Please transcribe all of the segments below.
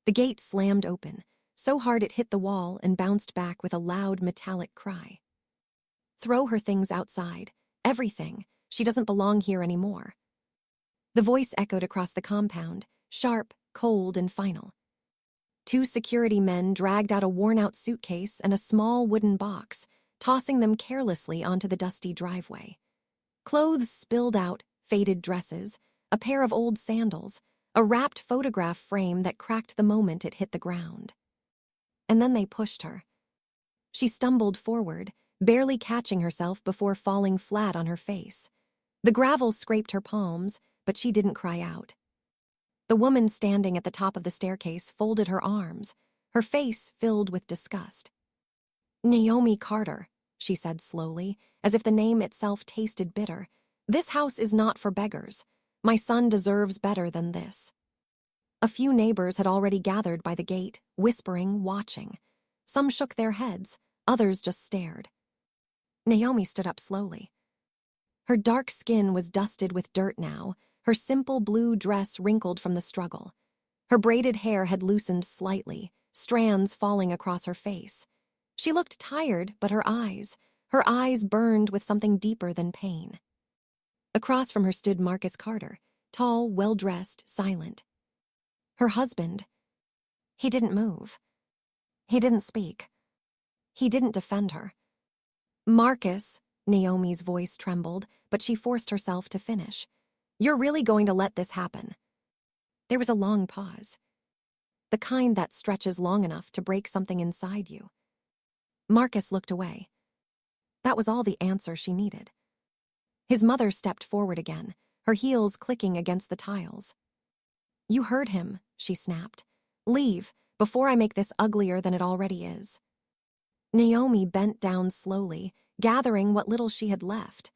The gate slammed open, so hard it hit the wall and bounced back with a loud metallic cry. "Throw her things outside. Everything. She doesn't belong here anymore." The voice echoed across the compound, sharp, cold, and final. Two security men dragged out a worn-out suitcase and a small wooden box, tossing them carelessly onto the dusty driveway. Clothes spilled out, faded dresses, a pair of old sandals, a wrapped photograph frame that cracked the moment it hit the ground. And then they pushed her. She stumbled forward, barely catching herself before falling flat on her face. The gravel scraped her palms, but she didn't cry out. The woman standing at the top of the staircase folded her arms, her face filled with disgust. "Naomi Carter," she said slowly, as if the name itself tasted bitter. "This house is not for beggars. My son deserves better than this." A few neighbors had already gathered by the gate, whispering, watching. Some shook their heads, others just stared. Naomi stood up slowly. Her dark skin was dusted with dirt now, her simple blue dress wrinkled from the struggle. Her braided hair had loosened slightly, strands falling across her face. She looked tired, but her eyes burned with something deeper than pain. Across from her stood Marcus Carter, tall, well-dressed, silent. Her husband. He didn't move. He didn't speak. He didn't defend her. "Marcus," Naomi's voice trembled, but she forced herself to finish. "You're really going to let this happen?" There was a long pause. The kind that stretches long enough to break something inside you. Marcus looked away. That was all the answer she needed. His mother stepped forward again, her heels clicking against the tiles. "You heard him," she snapped. "Leave, before I make this uglier than it already is." Naomi bent down slowly, gathering what little she had left.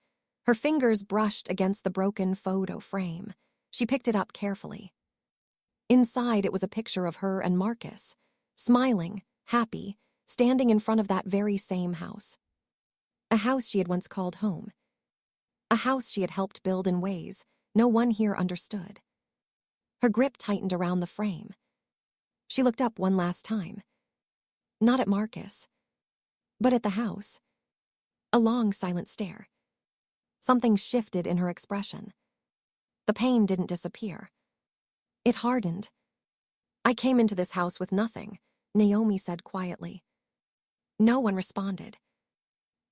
Her fingers brushed against the broken photo frame. She picked it up carefully. Inside, it was a picture of her and Marcus, smiling, happy, standing in front of that very same house. A house she had once called home. A house she had helped build in ways no one here understood. Her grip tightened around the frame. She looked up one last time. Not at Marcus, but at the house. A long, silent stare. Something shifted in her expression. The pain didn't disappear. It hardened. "I came into this house with nothing," Naomi said quietly. No one responded.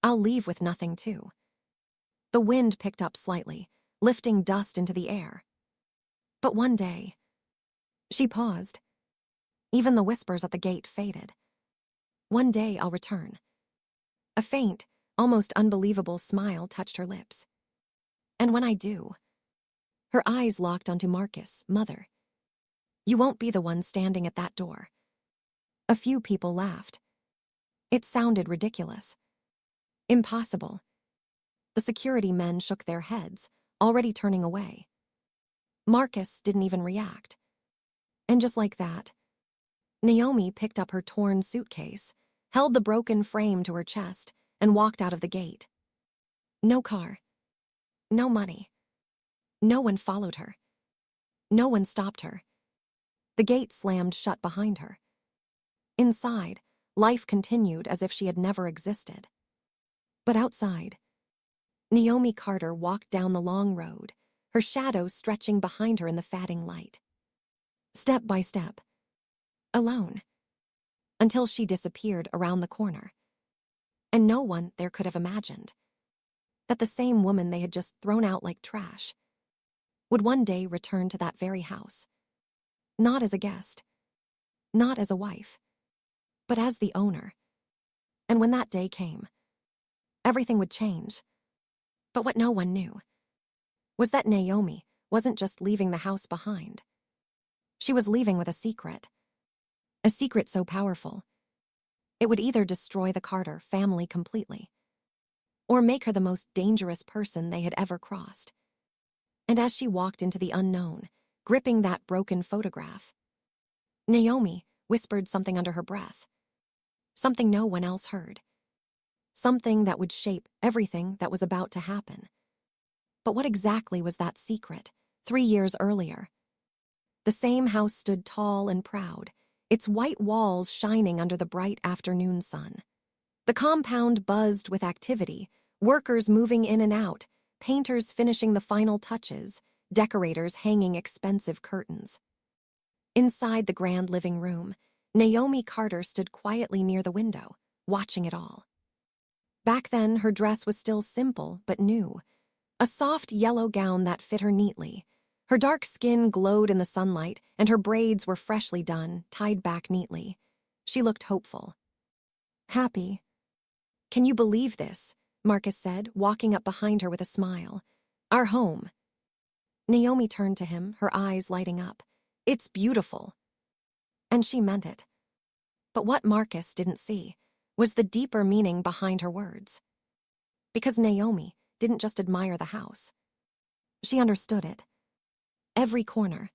"I'll leave with nothing, too." The wind picked up slightly, lifting dust into the air. "But one day..." She paused. Even the whispers at the gate faded. "One day I'll return." A faint, almost unbelievable smile touched her lips. "And when I do..." Her eyes locked onto Marcus, mother. "You won't be the one standing at that door." A few people laughed. It sounded ridiculous. Impossible. The security men shook their heads, already turning away. Marcus didn't even react. And just like that, Naomi picked up her torn suitcase, held the broken frame to her chest, and walked out of the gate. No car. No money. No one followed her. No one stopped her. The gate slammed shut behind her. Inside, life continued as if she had never existed. But outside, Naomi Carter walked down the long road, her shadow stretching behind her in the fading light. Step by step. Alone. Until she disappeared around the corner. And no one there could have imagined that the same woman they had just thrown out like trash would one day return to that very house. Not as a guest. Not as a wife. But as the owner. And when that day came, everything would change. But what no one knew was that Naomi wasn't just leaving the house behind. She was leaving with a secret. A secret so powerful, it would either destroy the Carter family completely, or make her the most dangerous person they had ever crossed. And as she walked into the unknown, gripping that broken photograph, Naomi whispered something under her breath. Something no one else heard. Something that would shape everything that was about to happen. But what exactly was that secret, 3 years earlier? The same house stood tall and proud, its white walls shining under the bright afternoon sun. The compound buzzed with activity, workers moving in and out, painters finishing the final touches, decorators hanging expensive curtains. Inside the grand living room, Naomi Carter stood quietly near the window, watching it all. Back then, her dress was still simple but new, a soft yellow gown that fit her neatly. Her dark skin glowed in the sunlight, and her braids were freshly done, tied back neatly. She looked hopeful. Happy. "Can you believe this?" Marcus said, walking up behind her with a smile. "Our home." Naomi turned to him, her eyes lighting up. "It's beautiful." And she meant it. But what Marcus didn't see was the deeper meaning behind her words. Because Naomi didn't just admire the house. She understood it. Every corner,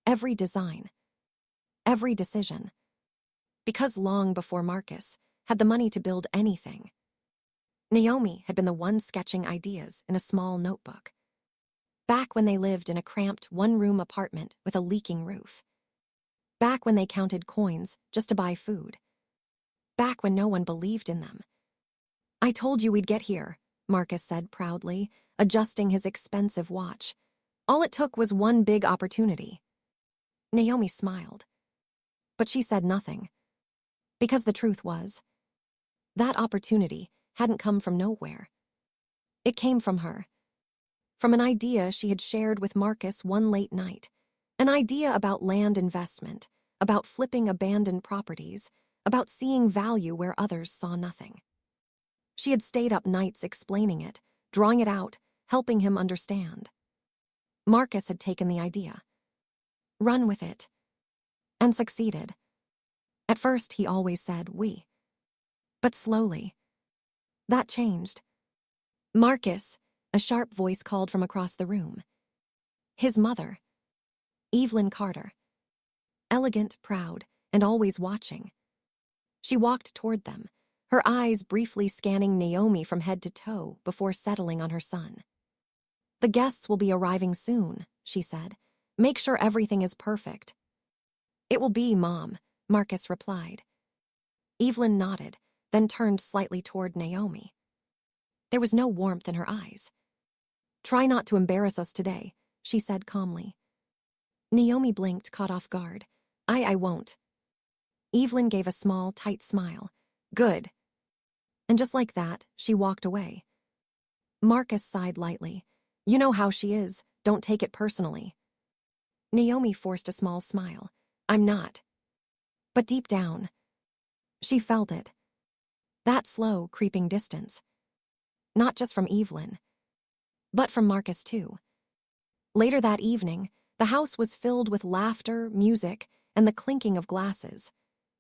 every design, every decision. Because long before Marcus had the money to build anything, Naomi had been the one sketching ideas in a small notebook. Back when they lived in a cramped one-room apartment with a leaking roof. Back when they counted coins just to buy food. Back when no one believed in them. "I told you we'd get here," Marcus said proudly, adjusting his expensive watch. "All it took was one big opportunity." Naomi smiled. But she said nothing. Because the truth was, that opportunity hadn't come from nowhere. It came from her. From an idea she had shared with Marcus one late night. An idea about land investment, about flipping abandoned properties, about seeing value where others saw nothing. She had stayed up nights explaining it, drawing it out, helping him understand. Marcus had taken the idea, run with it, and succeeded. At first, he always said we. But slowly, that changed. "Marcus," a sharp voice called from across the room. His mother, Evelyn Carter. Elegant, proud, and always watching. She walked toward them, her eyes briefly scanning Naomi from head to toe before settling on her son. "The guests will be arriving soon," she said. "Make sure everything is perfect." "It will be, Mom," Marcus replied. Evelyn nodded, then turned slightly toward Naomi. There was no warmth in her eyes. "Try not to embarrass us today," she said calmly. Naomi blinked, caught off guard. I won't." Evelyn gave a small, tight smile. "Good." And just like that, she walked away. Marcus sighed lightly. "You know how she is. Don't take it personally." Naomi forced a small smile. "I'm not." But deep down, she felt it. That slow, creeping distance. Not just from Evelyn, but from Marcus too. Later that evening, the house was filled with laughter, music, and the clinking of glasses.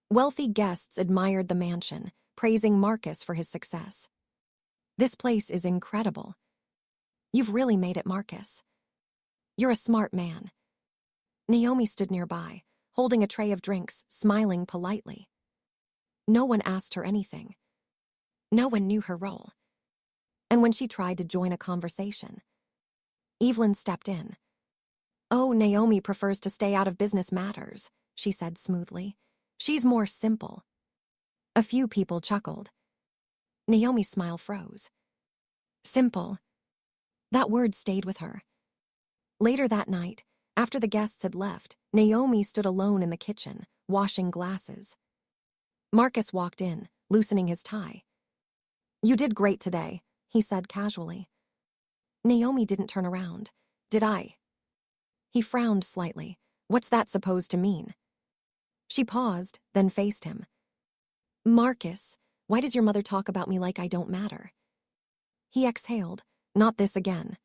Wealthy guests admired the mansion, praising Marcus for his success. "This place is incredible. You've really made it, Marcus. You're a smart man." Naomi stood nearby, holding a tray of drinks, smiling politely. No one asked her anything. No one knew her role. And when she tried to join a conversation, Evelyn stepped in. "Oh, Naomi prefers to stay out of business matters," she said smoothly. "She's more simple." A few people chuckled. Naomi's smile froze. Simple. That word stayed with her. Later that night, after the guests had left, Naomi stood alone in the kitchen, washing glasses. Marcus walked in, loosening his tie. "You did great today," he said casually. Naomi didn't turn around. "Did I?" He frowned slightly. "What's that supposed to mean?" She paused, then faced him. "Marcus, why does your mother talk about me like I don't matter?" He exhaled. "Not this again."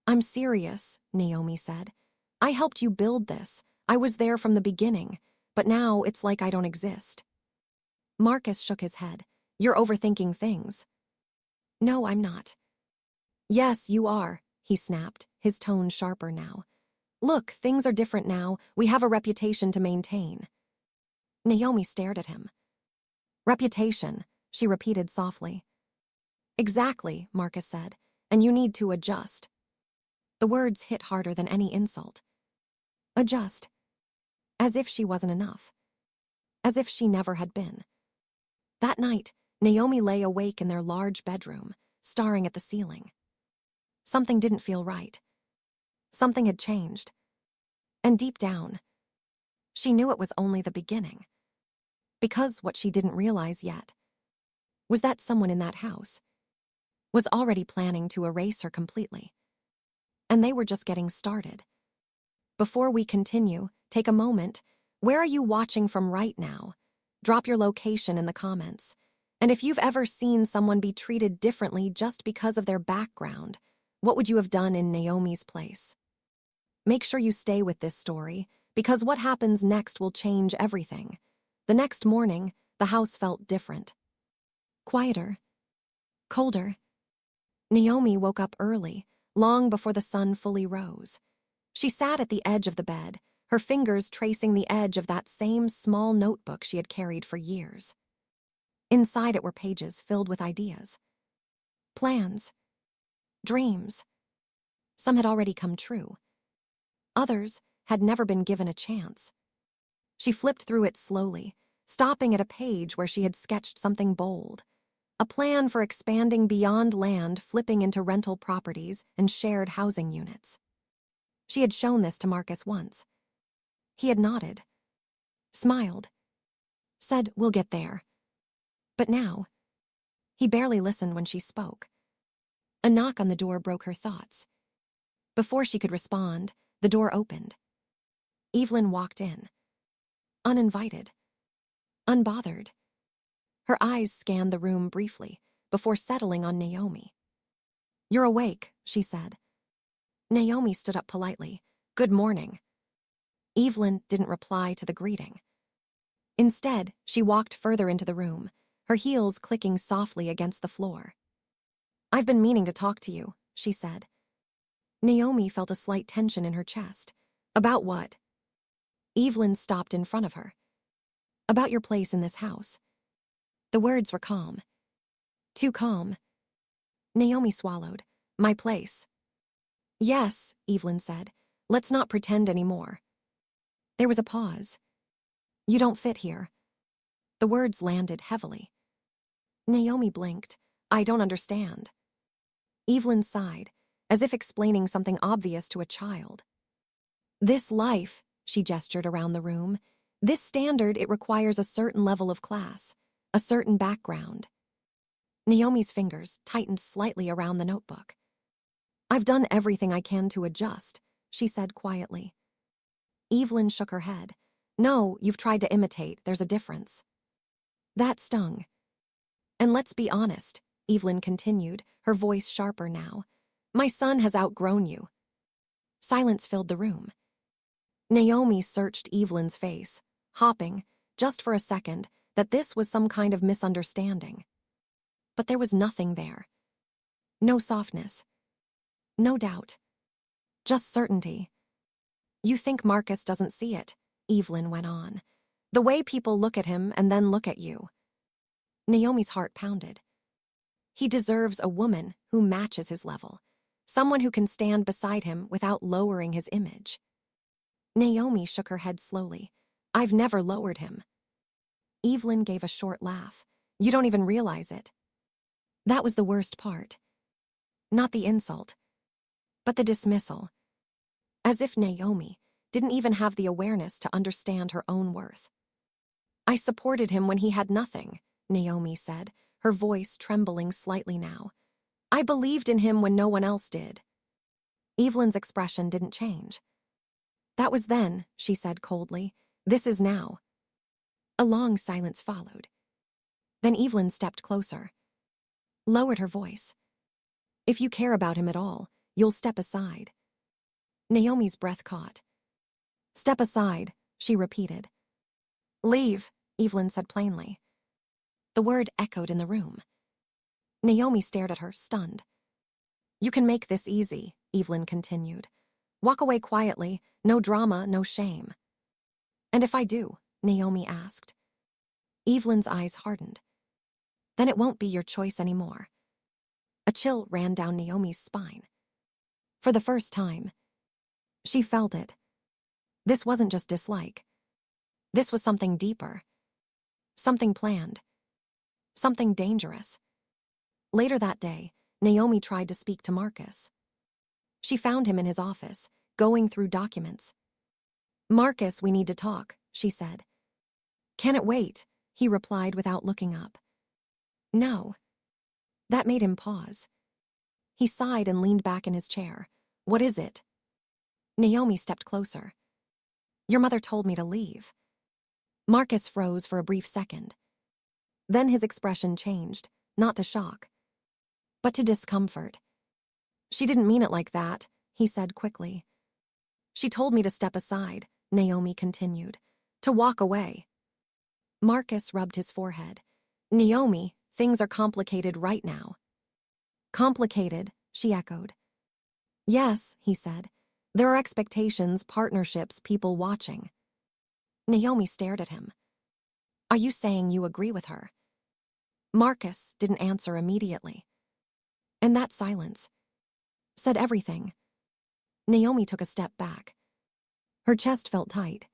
"I'm serious," Naomi said. "I helped you build this. I was there from the beginning, but now it's like I don't exist." Marcus shook his head. "You're overthinking things." "No, I'm not." "Yes, you are," he snapped, his tone sharper now. "Look, things are different now. We have a reputation to maintain." Naomi stared at him. "Reputation," she repeated softly. "Exactly," Marcus said, "and you need to adjust." The words hit harder than any insult. Adjust. as if she wasn't enough, as if she never had been. That night, Naomi lay awake in their large bedroom, staring at the ceiling. Something didn't feel right. Something had changed. And deep down, she knew it was only the beginning. Because what she didn't realize yet was that someone in that house was already planning to erase her completely. And they were just getting started. Before we continue, take a moment. Where are you watching from right now? Drop your location in the comments. And if you've ever seen someone be treated differently just because of their background, what would you have done in Naomi's place? Make sure you stay with this story, because what happens next will change everything. The next morning, the house felt different. Quieter. Colder. Naomi woke up early, long before the sun fully rose. She sat at the edge of the bed, her fingers tracing the edge of that same small notebook she had carried for years. Inside it were pages filled with ideas. Plans. Dreams. Some had already come true. Others had never been given a chance. She flipped through it slowly, stopping at a page where she had sketched something bold. A plan for expanding beyond land, flipping into rental properties and shared housing units. She had shown this to Marcus once. He had nodded, smiled, said, "We'll get there." But now, he barely listened when she spoke. A knock on the door broke her thoughts. Before she could respond, the door opened. Evelyn walked in. Uninvited. Unbothered. Her eyes scanned the room briefly, before settling on Naomi. "You're awake," she said. Naomi stood up politely. "Good morning." Evelyn didn't reply to the greeting. Instead, she walked further into the room, her heels clicking softly against the floor. "I've been meaning to talk to you," she said. Naomi felt a slight tension in her chest. "About what?" Evelyn stopped in front of her. "About your place in this house." The words were calm. Too calm. Naomi swallowed. "My place." "Yes," Evelyn said. "Let's not pretend anymore." There was a pause. "You don't fit here." The words landed heavily. Naomi blinked. "I don't understand." Evelyn sighed, as if explaining something obvious to a child. "This life," she gestured around the room, "this standard, it requires a certain level of class, a certain background." Naomi's fingers tightened slightly around the notebook. "I've done everything I can to adjust," she said quietly. Evelyn shook her head. "No, you've tried to imitate. There's a difference." That stung. "And let's be honest," Evelyn continued, her voice sharper now. "My son has outgrown you." Silence filled the room. Naomi searched Evelyn's face, hoping, just for a second, that this was some kind of misunderstanding. But there was nothing there. No softness. No doubt. Just certainty. "You think Marcus doesn't see it," Evelyn went on. "The way people look at him and then look at you." Naomi's heart pounded. He deserves a woman who matches his level, someone who can stand beside him without lowering his image. Naomi shook her head slowly. "I've never lowered him." Evelyn gave a short laugh. "You don't even realize it." That was the worst part. Not the insult, but the dismissal. As if Naomi didn't even have the awareness to understand her own worth. "I supported him when he had nothing," Naomi said, her voice trembling slightly now. "I believed in him when no one else did." Evelyn's expression didn't change. "That was then," she said coldly. "This is now." A long silence followed. Then Evelyn stepped closer, lowered her voice. "If you care about him at all, you'll step aside." Naomi's breath caught. "Step aside," she repeated. "Leave," Evelyn said plainly. The word echoed in the room. Naomi stared at her, stunned. "You can make this easy," Evelyn continued. "Walk away quietly, no drama, no shame." "And if I do?" Naomi asked. Evelyn's eyes hardened. "Then it won't be your choice anymore." A chill ran down Naomi's spine. For the first time, she felt it. This wasn't just dislike. This was something deeper, something planned, something dangerous. Later that day, Naomi tried to speak to Marcus. She found him in his office, going through documents. "Marcus, we need to talk," she said. "Can it wait?" he replied without looking up. "No." That made him pause. He sighed and leaned back in his chair. "What is it?" Naomi stepped closer. "Your mother told me to leave." Marcus froze for a brief second. Then his expression changed, not to shock, but to discomfort. "She didn't mean it like that," he said quickly. "She told me to step aside," Naomi continued, "to walk away." Marcus rubbed his forehead. "Naomi, things are complicated right now." "Complicated," she echoed. "Yes," he said. "There are expectations, partnerships, people watching." Naomi stared at him. "Are you saying you agree with her?" Marcus didn't answer immediately. And that silence said everything. Naomi took a step back. Her chest felt tight.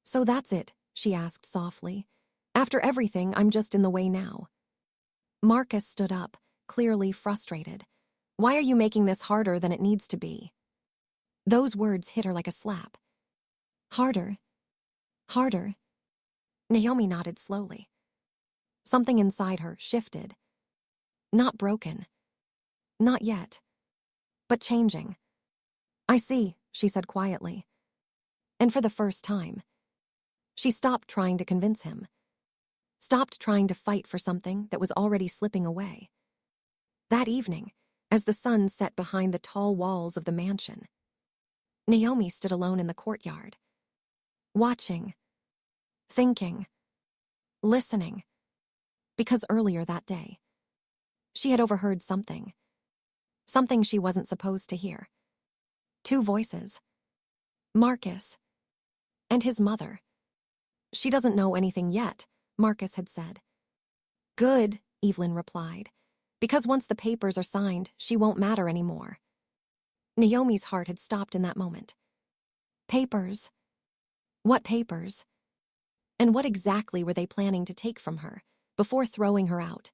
"So that's it," she asked softly. "After everything, I'm just in the way now." Marcus stood up, clearly frustrated. "Why are you making this harder than it needs to be?" Those words hit her like a slap. "Harder. Harder." Naomi nodded slowly. Something inside her shifted. Not broken. Not yet. But changing. "I see," she said quietly. And for the first time, she stopped trying to convince him. Stopped trying to fight for something that was already slipping away. That evening, as the sun set behind the tall walls of the mansion, Naomi stood alone in the courtyard, watching, thinking, listening, because earlier that day, she had overheard something she wasn't supposed to hear. Two voices. Marcus and his mother. "She doesn't know anything yet," Marcus had said. "Good," Evelyn replied, "because once the papers are signed, she won't matter anymore." Naomi's heart had stopped in that moment. Papers? What papers? And what exactly were they planning to take from her before throwing her out?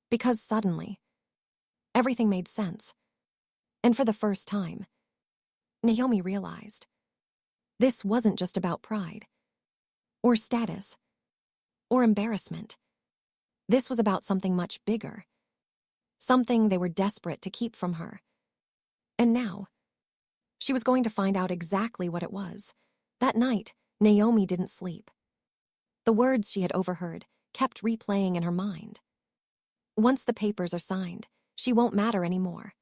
Because suddenly, everything made sense. And for the first time, Naomi realized this wasn't just about pride, or status, or embarrassment. This was about something much bigger, something they were desperate to keep from her. And now, she was going to find out exactly what it was. That night, Naomi didn't sleep. The words she had overheard kept replaying in her mind. Once the papers are signed, she won't matter anymore.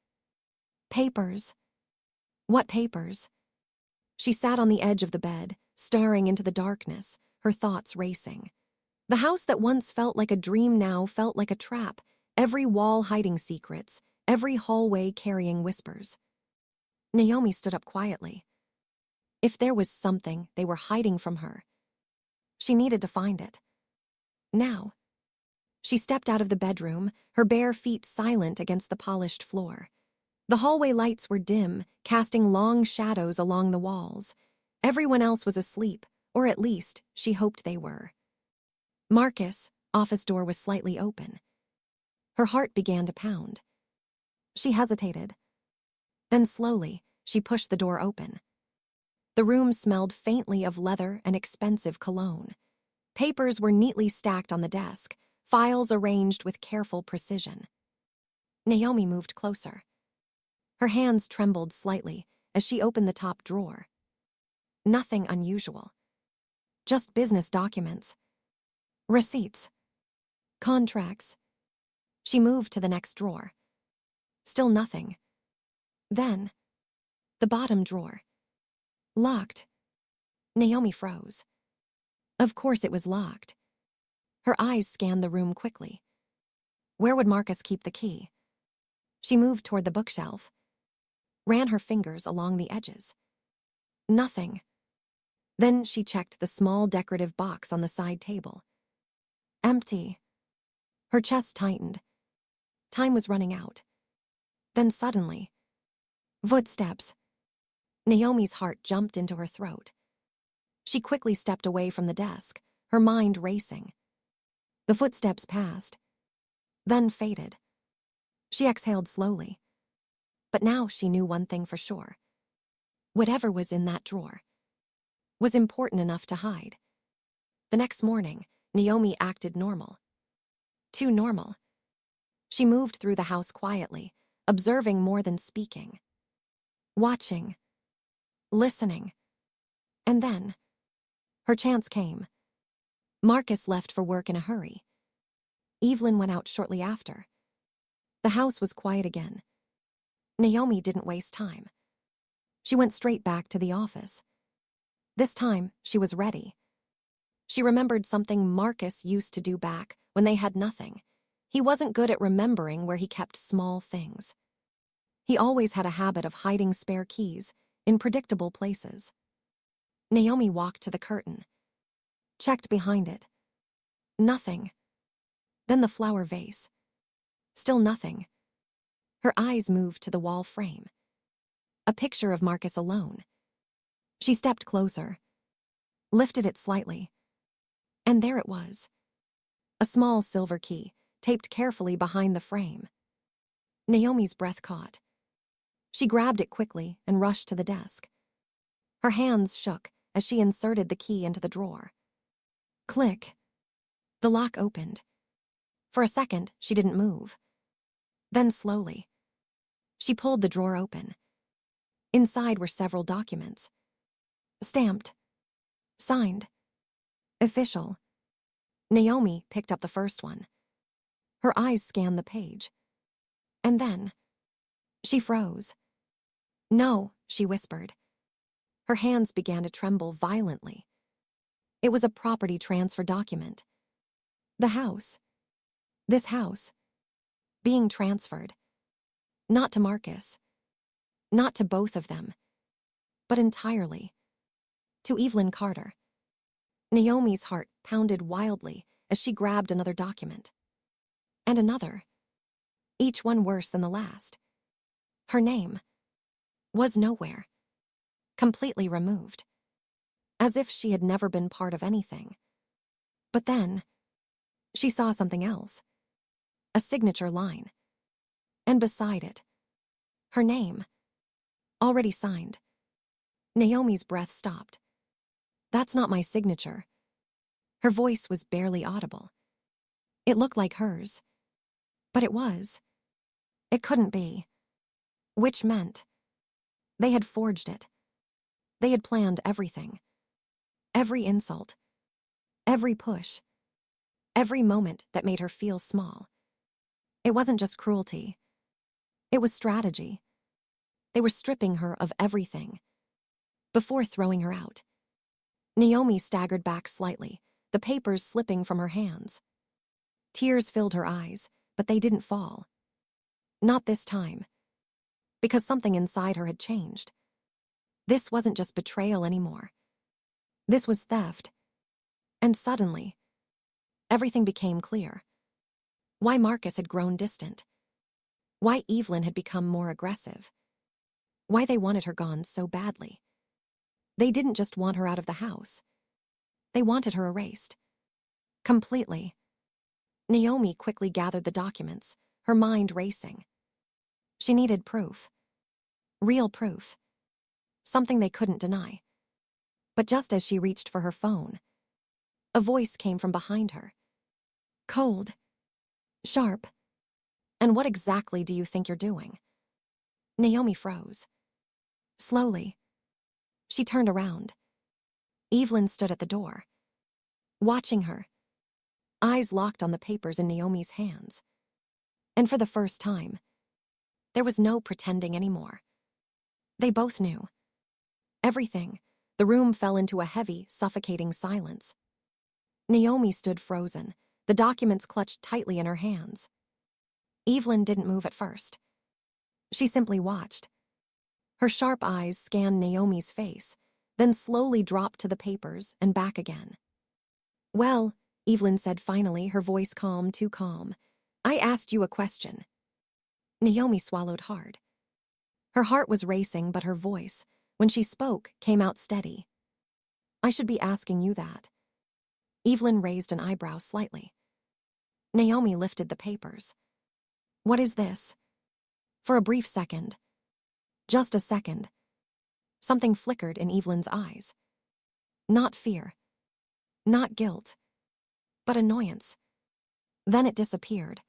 Papers? What papers? She sat on the edge of the bed, staring into the darkness, her thoughts racing. The house that once felt like a dream now felt like a trap, every wall hiding secrets, every hallway carrying whispers. Naomi stood up quietly. If there was something they were hiding from her, she needed to find it. Now. She stepped out of the bedroom, her bare feet silent against the polished floor. The hallway lights were dim, casting long shadows along the walls. Everyone else was asleep, or at least, she hoped they were. Marcus' office door was slightly open. Her heart began to pound. She hesitated. Then slowly, she pushed the door open. The room smelled faintly of leather and expensive cologne. Papers were neatly stacked on the desk, files arranged with careful precision. Naomi moved closer. Her hands trembled slightly as she opened the top drawer. Nothing unusual. Just business documents. Receipts. Contracts. She moved to the next drawer. Still nothing. Then, the bottom drawer. Locked. Naomi froze. Of course it was locked. Her eyes scanned the room quickly. Where would Marcus keep the key? She moved toward the bookshelf, ran her fingers along the edges. Nothing. Then she checked the small decorative box on the side table. Empty. Her chest tightened. Time was running out. Then suddenly, footsteps. Naomi's heart jumped into her throat. She quickly stepped away from the desk, her mind racing. The footsteps passed, then faded. She exhaled slowly. But now she knew one thing for sure. Whatever was in that drawer was important enough to hide. The next morning, Naomi acted normal. Too normal. She moved through the house quietly, observing more than speaking. Watching. Listening. And then, her chance came. Marcus left for work in a hurry. Evelyn went out shortly after. The house was quiet again. Naomi didn't waste time. She went straight back to the office. This time, she was ready. She remembered something Marcus used to do back when they had nothing. He wasn't good at remembering where he kept small things. He always had a habit of hiding spare keys in predictable places. Naomi walked to the curtain, checked behind it. Nothing. Then the flower vase. Still nothing. Her eyes moved to the wall frame. A picture of Marcus alone. She stepped closer, lifted it slightly, and there it was. A small silver key, taped carefully behind the frame. Naomi's breath caught. She grabbed it quickly and rushed to the desk. Her hands shook as she inserted the key into the drawer. Click. The lock opened. For a second, she didn't move. Then slowly, she pulled the drawer open. Inside were several documents. Stamped. Signed. Official. Naomi picked up the first one. Her eyes scanned the page. And then, she froze. No, she whispered. Her hands began to tremble violently. It was a property transfer document. The house. This house. Being transferred. Not to Marcus. Not to both of them. But entirely. To Evelyn Carter. Naomi's heart pounded wildly as she grabbed another document. And another. Each one worse than the last. Her name was nowhere. Completely removed. As if she had never been part of anything. But then, she saw something else. A signature line. And beside it, her name. Already signed. Naomi's breath stopped. That's not my signature. Her voice was barely audible. It looked like hers. But it was. It couldn't be. Which meant they had forged it. They had planned everything. Every insult. Every push. Every moment that made her feel small. It wasn't just cruelty. It was strategy. They were stripping her of everything. Before throwing her out. Naomi staggered back slightly, the papers slipping from her hands. Tears filled her eyes, but they didn't fall. Not this time. Because something inside her had changed. This wasn't just betrayal anymore. This was theft. And suddenly, everything became clear. Why Marcus had grown distant. Why Evelyn had become more aggressive. Why they wanted her gone so badly. They didn't just want her out of the house. They wanted her erased. Completely. Naomi quickly gathered the documents, her mind racing. She needed proof. Real proof. Something they couldn't deny. But just as she reached for her phone, a voice came from behind her. Cold. Sharp. And what exactly do you think you're doing? Naomi froze. Slowly. She turned around. Evelyn stood at the door, watching her, eyes locked on the papers in Naomi's hands. And for the first time, there was no pretending anymore. They both knew. Everything. The room fell into a heavy, suffocating silence. Naomi stood frozen, the documents clutched tightly in her hands. Evelyn didn't move at first. She simply watched. Her sharp eyes scanned Naomi's face, then slowly dropped to the papers and back again. Well, Evelyn said finally, her voice calm, too calm. I asked you a question. Naomi swallowed hard. Her heart was racing, but her voice, when she spoke, came out steady. I should be asking you that. Evelyn raised an eyebrow slightly. Naomi lifted the papers. What is this? For a brief second, just a second, something flickered in Evelyn's eyes. Not fear, not guilt, but annoyance. Then it disappeared.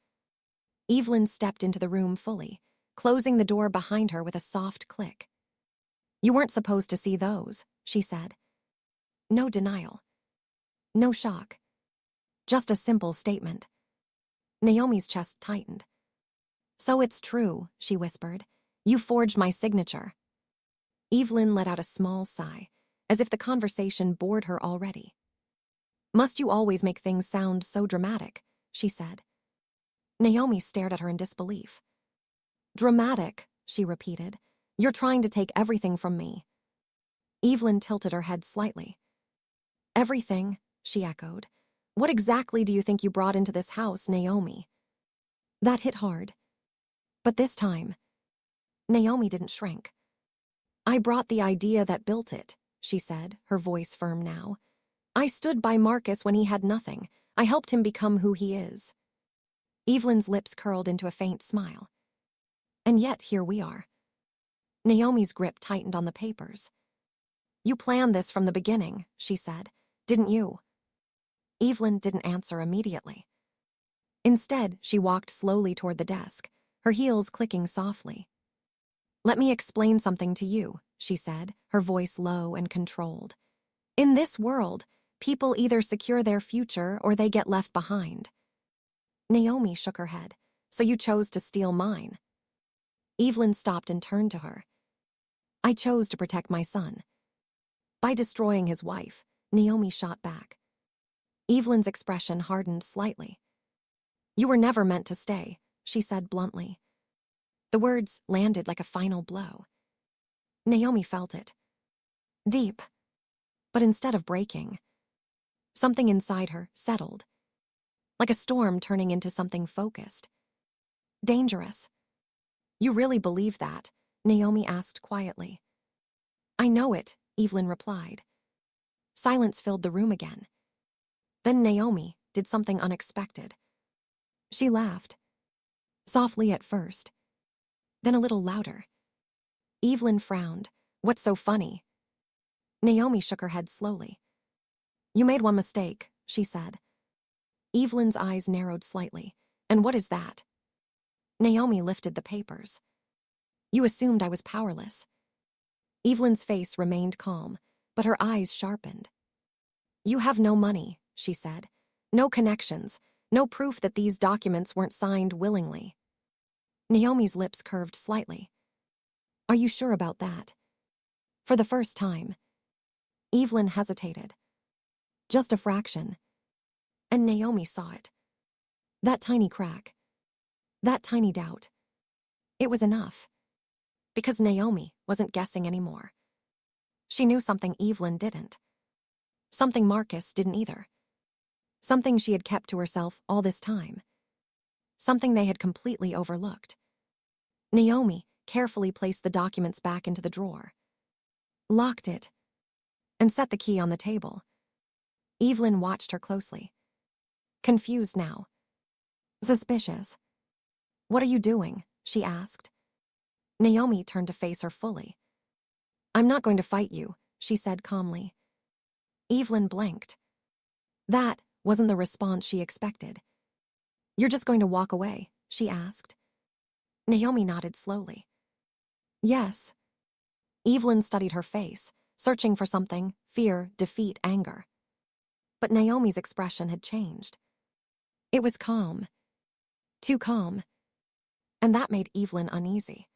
Evelyn stepped into the room fully, closing the door behind her with a soft click. You weren't supposed to see those, she said. No denial. No shock. Just a simple statement. Naomi's chest tightened. So it's true, she whispered. You forged my signature. Evelyn let out a small sigh, as if the conversation bored her already. Must you always make things sound so dramatic, she said. Naomi stared at her in disbelief. Dramatic, she repeated. You're trying to take everything from me. Evelyn tilted her head slightly. Everything, she echoed. What exactly do you think you brought into this house, Naomi? That hit hard. But this time, Naomi didn't shrink. I brought the idea that built it, she said, her voice firm now. I stood by Marcus when he had nothing. I helped him become who he is. Evelyn's lips curled into a faint smile. And yet here we are. Naomi's grip tightened on the papers. You planned this from the beginning, she said, didn't you? Evelyn didn't answer immediately. Instead, she walked slowly toward the desk, her heels clicking softly. Let me explain something to you, she said, her voice low and controlled. In this world, people either secure their future or they get left behind. Naomi shook her head. So you chose to steal mine. Evelyn stopped and turned to her. I chose to protect my son. By destroying his wife, Naomi shot back. Evelyn's expression hardened slightly. You were never meant to stay, she said bluntly. The words landed like a final blow. Naomi felt it. Deep. But instead of breaking, something inside her settled. Like a storm turning into something focused. Dangerous. You really believe that? Naomi asked quietly. I know it, Evelyn replied. Silence filled the room again. Then Naomi did something unexpected. She laughed. Softly at first. Then a little louder. Evelyn frowned. What's so funny? Naomi shook her head slowly. You made one mistake, she said. Evelyn's eyes narrowed slightly. And what is that? Naomi lifted the papers. You assumed I was powerless. Evelyn's face remained calm, but her eyes sharpened. You have no money, she said. No connections, no proof that these documents weren't signed willingly. Naomi's lips curved slightly. Are you sure about that? For the first time, Evelyn hesitated. Just a fraction. And Naomi saw it. That tiny crack. That tiny doubt. It was enough. Because Naomi wasn't guessing anymore. She knew something Evelyn didn't. Something Marcus didn't either. Something she had kept to herself all this time. Something they had completely overlooked. Naomi carefully placed the documents back into the drawer. Locked it. And set the key on the table. Evelyn watched her closely. Confused now. Suspicious. What are you doing? She asked. Naomi turned to face her fully. I'm not going to fight you, she said calmly. Evelyn blinked. That wasn't the response she expected. You're just going to walk away, she asked. Naomi nodded slowly. Yes. Evelyn studied her face, searching for something, fear, defeat, anger. But Naomi's expression had changed. It was calm. Too calm. And that made Evelyn uneasy.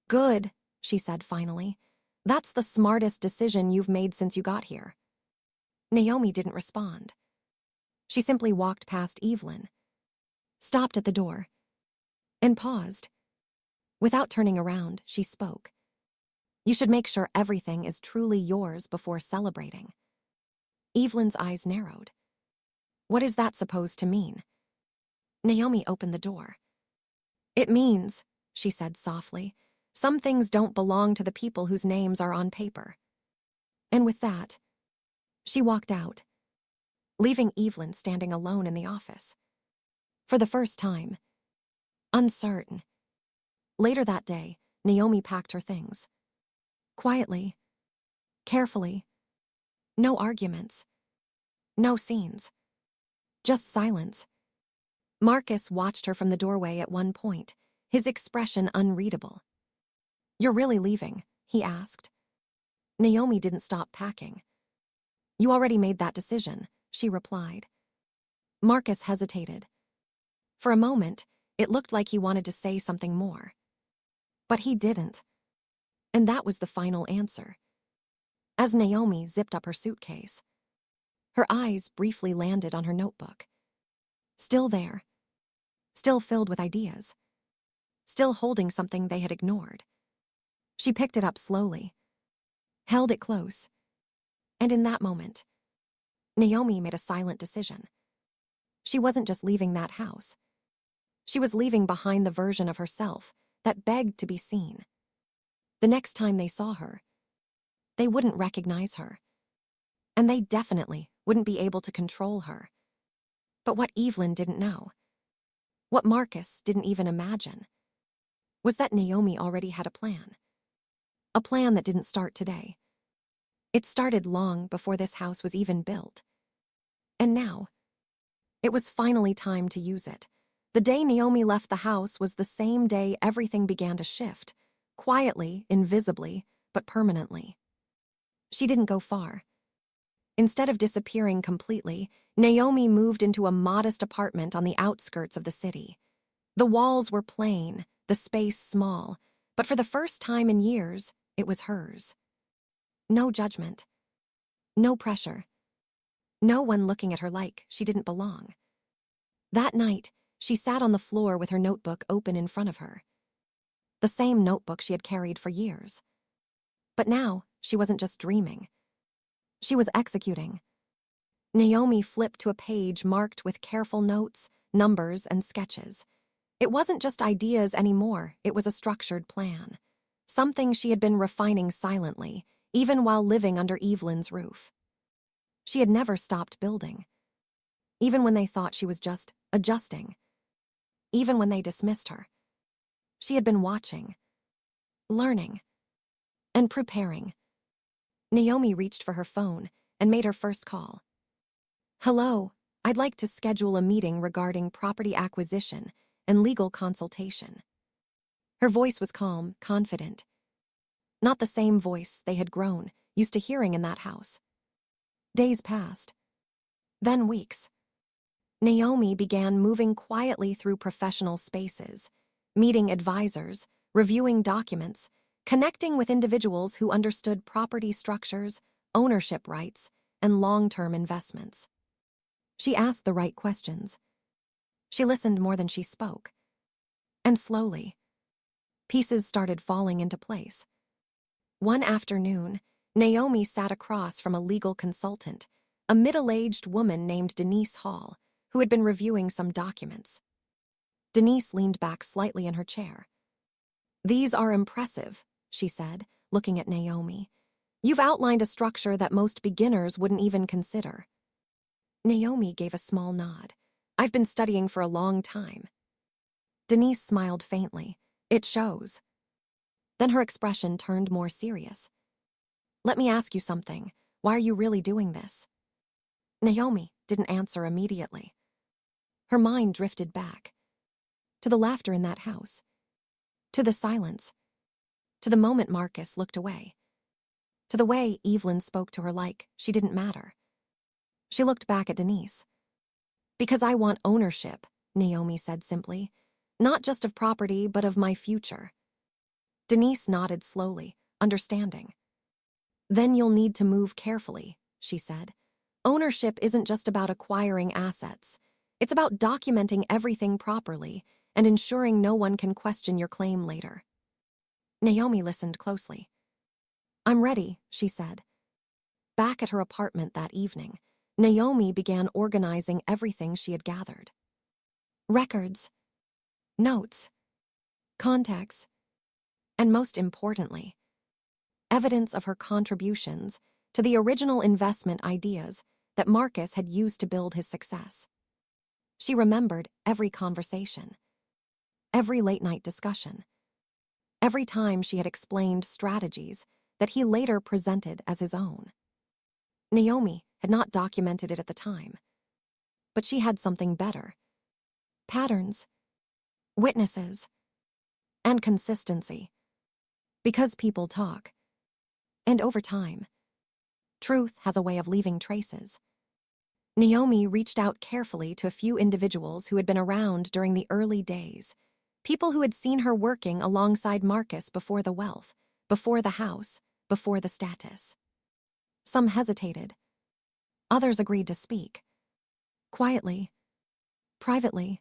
Good, she said finally. That's the smartest decision you've made since you got here. Naomi didn't respond. She simply walked past Evelyn, stopped at the door, and paused. Without turning around, she spoke. You should make sure everything is truly yours before celebrating. Evelyn's eyes narrowed. What is that supposed to mean? Naomi opened the door. It means, she said softly, some things don't belong to the people whose names are on paper. And with that, She walked out, leaving Evelyn standing alone in the office. For the first time, uncertain. Later that day, Naomi packed her things. Quietly, carefully. No arguments. No scenes. Just silence. Marcus watched her from the doorway at one point, his expression unreadable. "You're really leaving?" he asked. Naomi didn't stop packing. "You already made that decision," she replied. Marcus hesitated. For a moment, it looked like he wanted to say something more. But he didn't. And that was the final answer. As Naomi zipped up her suitcase, her eyes briefly landed on her notebook. Still there. Still filled with ideas. Still holding something they had ignored. She picked it up slowly, held it close, and in that moment, Naomi made a silent decision. She wasn't just leaving that house. She was leaving behind the version of herself that begged to be seen. The next time they saw her, they wouldn't recognize her. And they definitely wouldn't be able to control her. But what Evelyn didn't know, what Marcus didn't even imagine, was that Naomi already had a plan. A plan that didn't start today. It started long before this house was even built. And now, it was finally time to use it. The day Naomi left the house was the same day everything began to shift, quietly, invisibly, but permanently. She didn't go far. Instead of disappearing completely, Naomi moved into a modest apartment on the outskirts of the city. The walls were plain, the space small, but for the first time in years, it was hers. No judgment. No pressure. No one looking at her like she didn't belong. That night, she sat on the floor with her notebook open in front of her. The same notebook she had carried for years. But now, she wasn't just dreaming. She was executing. Naomi flipped to a page marked with careful notes, numbers, and sketches. It wasn't just ideas anymore, it was a structured plan. Something she had been refining silently, even while living under Evelyn's roof. She had never stopped building. Even when they thought she was just adjusting. Even when they dismissed her. She had been watching, learning, and preparing. Naomi reached for her phone and made her first call. "Hello, I'd like to schedule a meeting regarding property acquisition and legal consultation." Her voice was calm, confident. Not the same voice they had grown, used to hearing in that house. Days passed. Then weeks. Naomi began moving quietly through professional spaces, meeting advisors, reviewing documents, connecting with individuals who understood property structures, ownership rights, and long-term investments. She asked the right questions. She listened more than she spoke. And slowly, pieces started falling into place. One afternoon, Naomi sat across from a legal consultant, a middle-aged woman named Denise Hall, who had been reviewing some documents. Denise leaned back slightly in her chair. "These are impressive," she said, looking at Naomi. "You've outlined a structure that most beginners wouldn't even consider." Naomi gave a small nod. "I've been studying for a long time." Denise smiled faintly. "It shows." Then her expression turned more serious. "Let me ask you something. Why are you really doing this?" Naomi didn't answer immediately. Her mind drifted back. To the laughter in that house. To the silence. To the moment Marcus looked away. To the way Evelyn spoke to her like she didn't matter. She looked back at Denise. "Because I want ownership," Naomi said simply. "Not just of property, but of my future." Denise nodded slowly, understanding. "Then you'll need to move carefully," she said. "Ownership isn't just about acquiring assets. It's about documenting everything properly and ensuring no one can question your claim later." Naomi listened closely. "I'm ready," she said. Back at her apartment that evening, Naomi began organizing everything she had gathered. Records, notes, contacts, and most importantly, evidence of her contributions to the original investment ideas that Marcus had used to build his success. She remembered every conversation, every late-night discussion, every time she had explained strategies that he later presented as his own. Naomi had not documented it at the time, but she had something better: patterns, witnesses, and consistency. Because people talk, and over time, truth has a way of leaving traces. Naomi reached out carefully to a few individuals who had been around during the early days, people who had seen her working alongside Marcus before the wealth, before the house, before the status. Some hesitated. Others agreed to speak. Quietly, privately.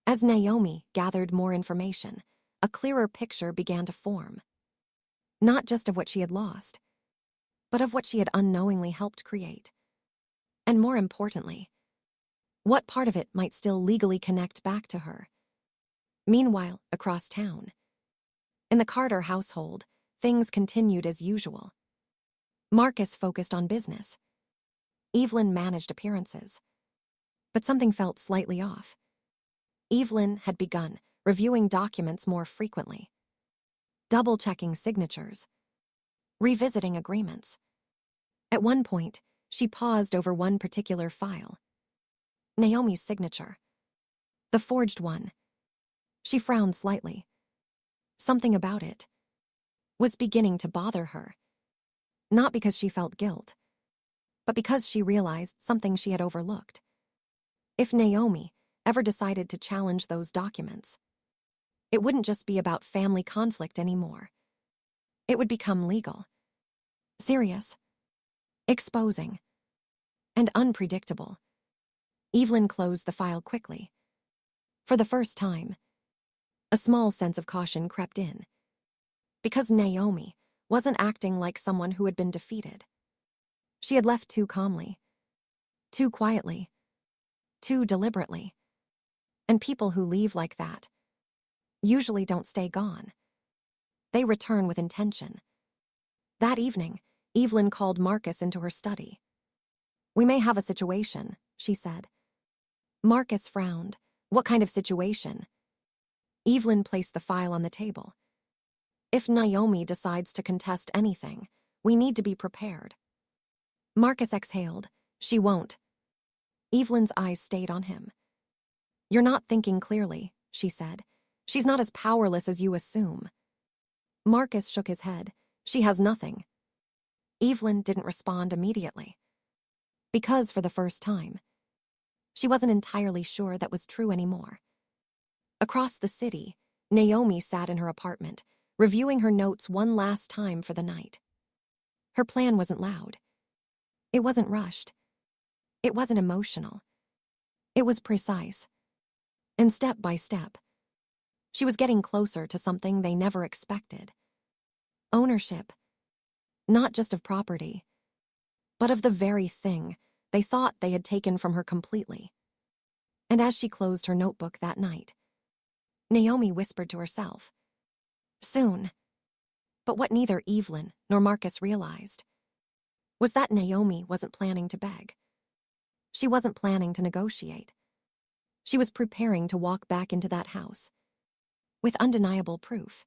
As Naomi gathered more information, a clearer picture began to form. Not just of what she had lost, but of what she had unknowingly helped create. And more importantly, what part of it might still legally connect back to her. Meanwhile, across town, in the Carter household, things continued as usual. Marcus focused on business. Evelyn managed appearances. But something felt slightly off. Evelyn had begun reviewing documents more frequently, double-checking signatures, revisiting agreements. At one point, she paused over one particular file. Naomi's signature. The forged one. She frowned slightly. Something about it was beginning to bother her. Not because she felt guilt, but because she realized something she had overlooked. If Naomi ever decided to challenge those documents, it wouldn't just be about family conflict anymore. It would become legal, serious, exposing, and unpredictable. Evelyn closed the file quickly. For the first time, a small sense of caution crept in. Because Naomi wasn't acting like someone who had been defeated. She had left too calmly, too quietly, too deliberately. And people who leave like that usually don't stay gone. They return with intention. That evening, Evelyn called Marcus into her study. "We may have a situation," she said. Marcus frowned. "What kind of situation?" Evelyn placed the file on the table. "If Naomi decides to contest anything, we need to be prepared." Marcus exhaled. "She won't." Evelyn's eyes stayed on him. "You're not thinking clearly," she said. "She's not as powerless as you assume." Marcus shook his head. "She has nothing." Evelyn didn't respond immediately. Because for the first time, she wasn't entirely sure that was true anymore. Across the city, Naomi sat in her apartment, reviewing her notes one last time for the night. Her plan wasn't loud. It wasn't rushed. It wasn't emotional. It was precise. And step by step, she was getting closer to something they never expected. Ownership. Not just of property, but of the very thing they thought they had taken from her completely. And as she closed her notebook that night, Naomi whispered to herself, "Soon." But what neither Evelyn nor Marcus realized was that Naomi wasn't planning to beg. She wasn't planning to negotiate. She was preparing to walk back into that house with undeniable proof.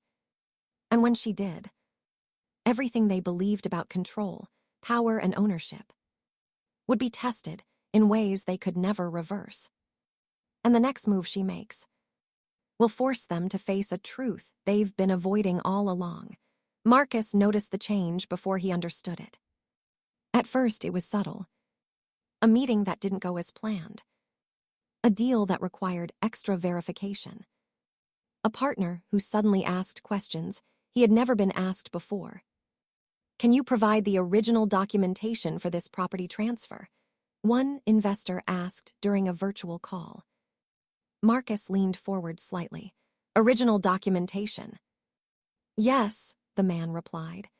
And when she did, everything they believed about control, power, and ownership would be tested in ways they could never reverse. And the next move she makes will force them to face a truth they've been avoiding all along. Marcus noticed the change before he understood it. At first, it was subtle. A meeting that didn't go as planned. A deal that required extra verification. A partner who suddenly asked questions he had never been asked before. "Can you provide the original documentation for this property transfer?" one investor asked during a virtual call. Marcus leaned forward slightly. "Original documentation?" "Yes," the man replied.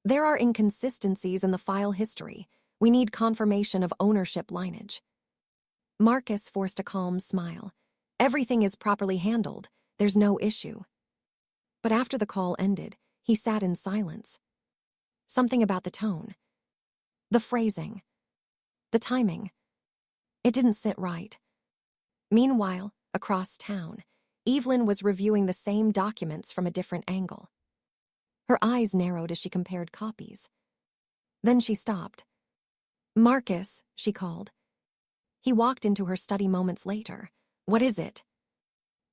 "There are inconsistencies in the file history. We need confirmation of ownership lineage." Marcus forced a calm smile. "Everything is properly handled. There's no issue." But after the call ended, he sat in silence. Something about the tone, The phrasing, the timing, it didn't sit right. Meanwhile, across town, Evelyn was reviewing the same documents from a different angle. Her eyes narrowed as she compared copies. Then she stopped. "Marcus," she called. He walked into her study moments later. "What is it?"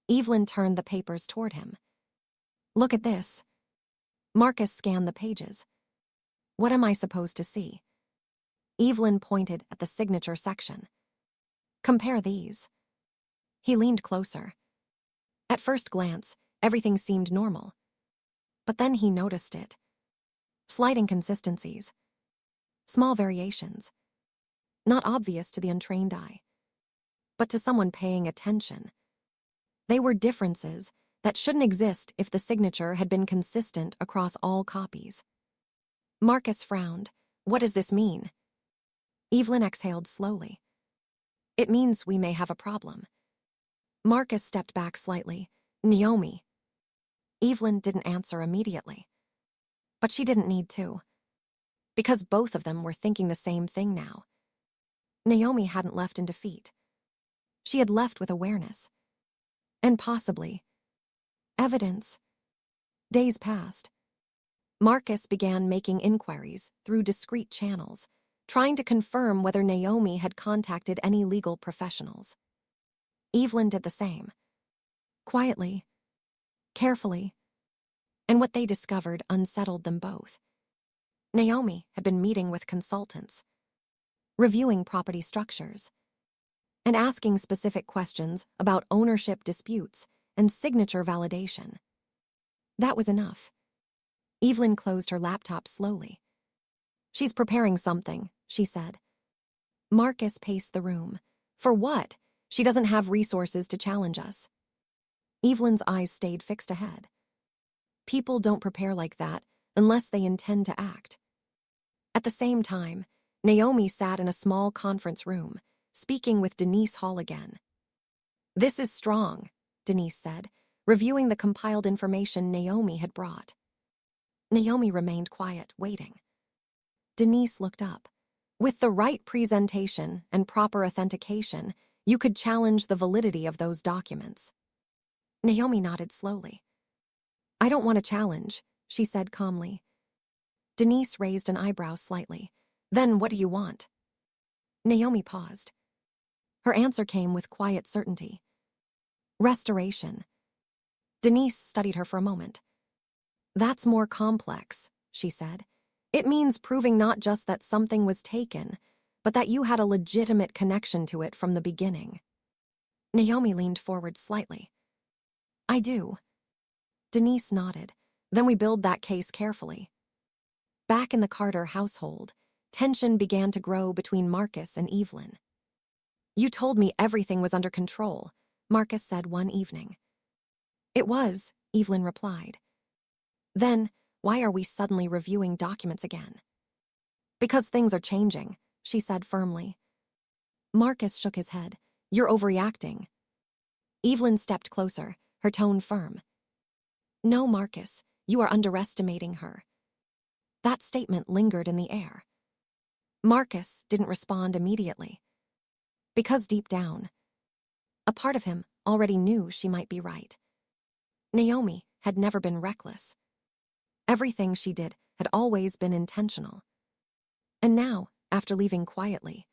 Evelyn turned the papers toward him. "Look at this." Marcus scanned the pages. "What am I supposed to see?" Evelyn pointed at the signature section. "Compare these." He leaned closer. At first glance, everything seemed normal. But then he noticed it. Slight inconsistencies. Small variations. Not obvious to the untrained eye. But to someone paying attention. They were differences that shouldn't exist if the signature had been consistent across all copies. Marcus frowned. "What does this mean?" Evelyn exhaled slowly. "It means we may have a problem." Marcus stepped back slightly. "Naomi." Evelyn didn't answer immediately. But she didn't need to. Because both of them were thinking the same thing now. Naomi hadn't left in defeat. She had left with awareness. And possibly evidence. Days passed. Marcus began making inquiries through discreet channels, trying to confirm whether Naomi had contacted any legal professionals. Evelyn did the same. Quietly, carefully, and what they discovered unsettled them both. Naomi had been meeting with consultants, reviewing property structures, and asking specific questions about ownership disputes and signature validation. That was enough. Evelyn closed her laptop slowly. "She's preparing something," she said. Marcus paced the room. "For what? She doesn't have resources to challenge us." Evelyn's eyes stayed fixed ahead. People don't prepare like that unless they intend to act. At the same time, Naomi sat in a small conference room, speaking with Denise Hall again. "This is strong," Denise said, reviewing the compiled information Naomi had brought. Naomi remained quiet, waiting. Denise looked up. "With the right presentation and proper authentication, you could challenge the validity of those documents." Naomi nodded slowly. "I don't want a challenge," she said calmly. Denise raised an eyebrow slightly. "Then what do you want?" Naomi paused. Her answer came with quiet certainty. "Restoration." Denise studied her for a moment. "That's more complex," she said. "It means proving not just that something was taken, but that you had a legitimate connection to it from the beginning." Naomi leaned forward slightly. "I do." Denise nodded. "Then we build that case carefully." Back in the Carter household, tension began to grow between Marcus and Evelyn. "You told me everything was under control," Marcus said one evening. "It was," Evelyn replied. "Then, why are we suddenly reviewing documents again?" "Because things are changing," she said firmly. Marcus shook his head. "You're overreacting." Evelyn stepped closer, her tone firm. "No, Marcus, you are underestimating her." That statement lingered in the air. Marcus didn't respond immediately. Because deep down, a part of him already knew she might be right. Naomi had never been reckless. Everything she did had always been intentional. And now, after leaving quietly,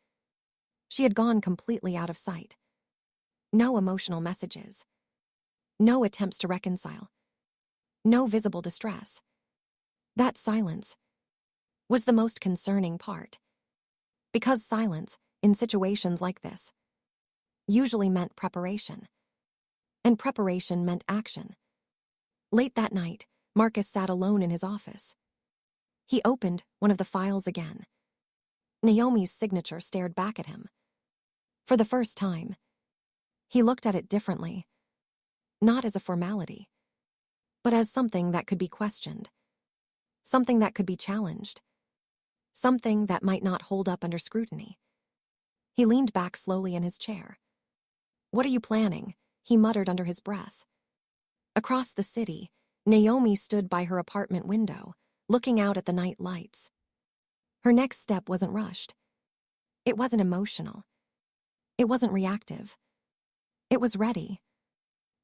she had gone completely out of sight. No emotional messages. No attempts to reconcile. No visible distress. That silence was the most concerning part. Because silence, in situations like this, usually meant preparation. And preparation meant action. Late that night, Marcus sat alone in his office. He opened one of the files again. Naomi's signature stared back at him. For the first time, he looked at it differently. Not as a formality, but as something that could be questioned. Something that could be challenged. Something that might not hold up under scrutiny. He leaned back slowly in his chair. "What are you planning?" he muttered under his breath. Across the city, Naomi stood by her apartment window, looking out at the night lights. Her next step wasn't rushed. It wasn't emotional. It wasn't reactive. It was ready.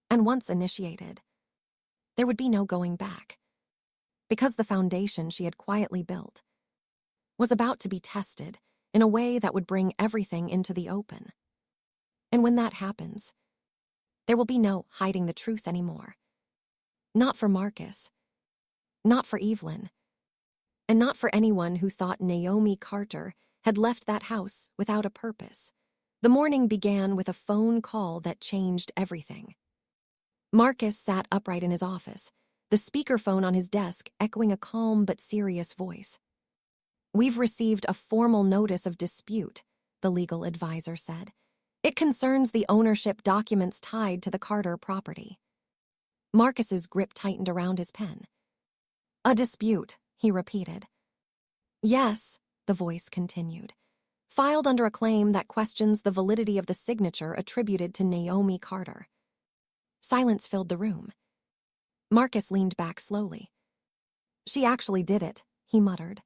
And once initiated, there would be no going back. Because the foundation she had quietly built was about to be tested in a way that would bring everything into the open. And when that happens, there will be no hiding the truth anymore. Not for Marcus, not for Evelyn, and not for anyone who thought Naomi Carter had left that house without a purpose. The morning began with a phone call that changed everything. Marcus sat upright in his office, the speakerphone on his desk echoing a calm but serious voice. "We've received a formal notice of dispute," the legal advisor said. "It concerns the ownership documents tied to the Carter property." Marcus's grip tightened around his pen. "A dispute," he repeated. "Yes," the voice continued, "filed under a claim that questions the validity of the signature attributed to Naomi Carter." Silence filled the room. Marcus leaned back slowly. "She actually did it," he muttered.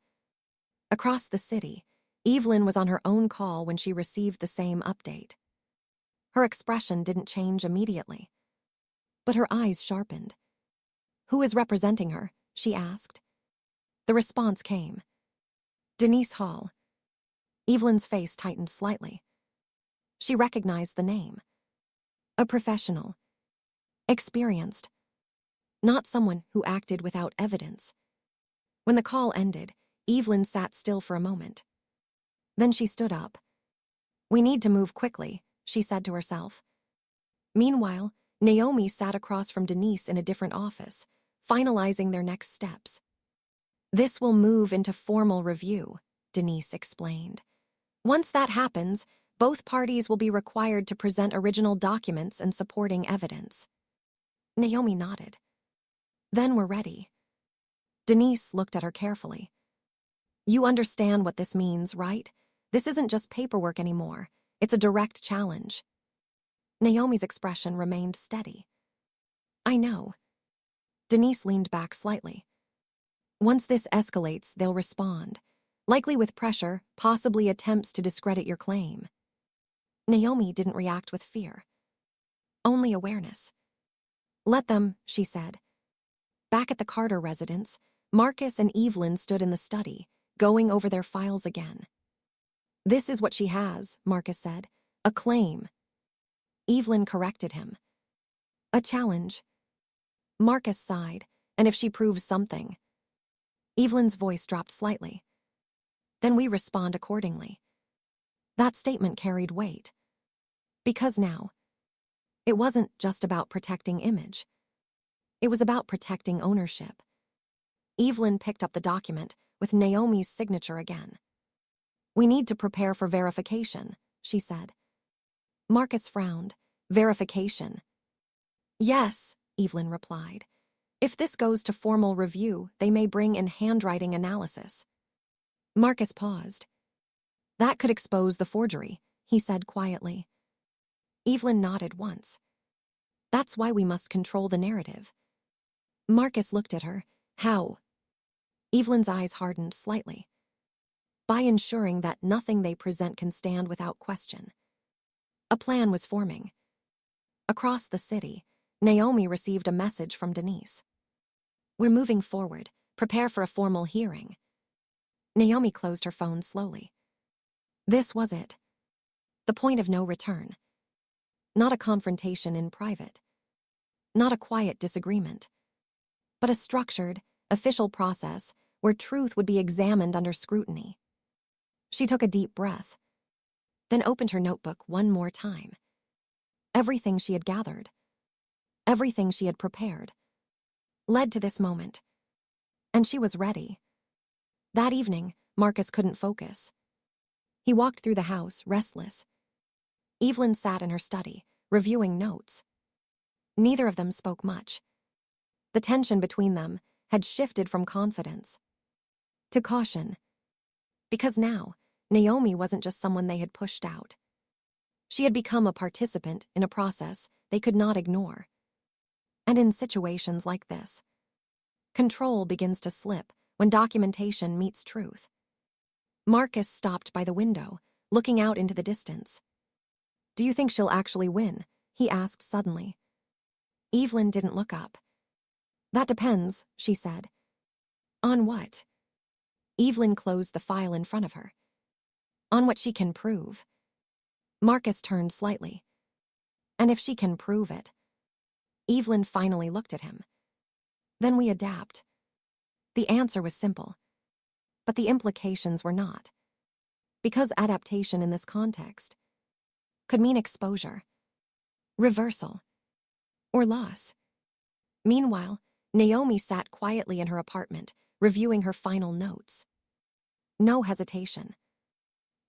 Across the city, Evelyn was on her own call when she received the same update. Her expression didn't change immediately, but her eyes sharpened. "Who is representing her?" she asked. The response came. "Denise Hall." Evelyn's face tightened slightly. She recognized the name. A professional. Experienced. Not someone who acted without evidence. When the call ended, Evelyn sat still for a moment. Then she stood up. "We need to move quickly," she said to herself. Meanwhile, Naomi sat across from Denise in a different office, finalizing their next steps. "This will move into formal review," Denise explained. "Once that happens, both parties will be required to present original documents and supporting evidence." Naomi nodded. "Then we're ready." Denise looked at her carefully. "You understand what this means, right? This isn't just paperwork anymore. It's a direct challenge." Naomi's expression remained steady. "I know." Denise leaned back slightly. "Once this escalates, they'll respond. Likely with pressure, possibly attempts to discredit your claim." Naomi didn't react with fear. Only awareness. "Let them," she said. Back at the Carter residence, Marcus and Evelyn stood in the study, going over their files again. "This is what she has," Marcus said. "A claim." Evelyn corrected him. "A challenge." Marcus sighed. "And if she proves something?" Evelyn's voice dropped slightly. "Then we respond accordingly." That statement carried weight. Because now, it wasn't just about protecting image. It was about protecting ownership. Evelyn picked up the document with Naomi's signature again. "We need to prepare for verification," she said. Marcus frowned. "Verification?" "Yes," Evelyn replied. "If this goes to formal review, they may bring in handwriting analysis." Marcus paused. "That could expose the forgery," he said quietly. Evelyn nodded once. "That's why we must control the narrative." Marcus looked at her. "How?" Evelyn's eyes hardened slightly. "By ensuring that nothing they present can stand without question." A plan was forming. Across the city, Naomi received a message from Denise. "We're moving forward. Prepare for a formal hearing." Naomi closed her phone slowly. This was it. The point of no return. Not a confrontation in private. Not a quiet disagreement. But a structured, official process where truth would be examined under scrutiny. She took a deep breath, then opened her notebook one more time. Everything she had gathered, everything she had prepared, led to this moment. And she was ready. That evening, Marcus couldn't focus. He walked through the house, restless. Evelyn sat in her study, reviewing notes. Neither of them spoke much. The tension between them had shifted from confidence to caution. Because now, Naomi wasn't just someone they had pushed out. She had become a participant in a process they could not ignore. And in situations like this, control begins to slip when documentation meets truth. Marcus stopped by the window, looking out into the distance. "Do you think she'll actually win?" he asked suddenly. Evelyn didn't look up. "That depends," she said. "On what?" Evelyn closed the file in front of her. "On what she can prove." Marcus turned slightly. "And if she can prove it?" Evelyn finally looked at him. "Then we adapt." The answer was simple, but the implications were not. Because adaptation in this context could mean exposure, reversal, or loss. Meanwhile, Naomi sat quietly in her apartment, reviewing her final notes. No hesitation.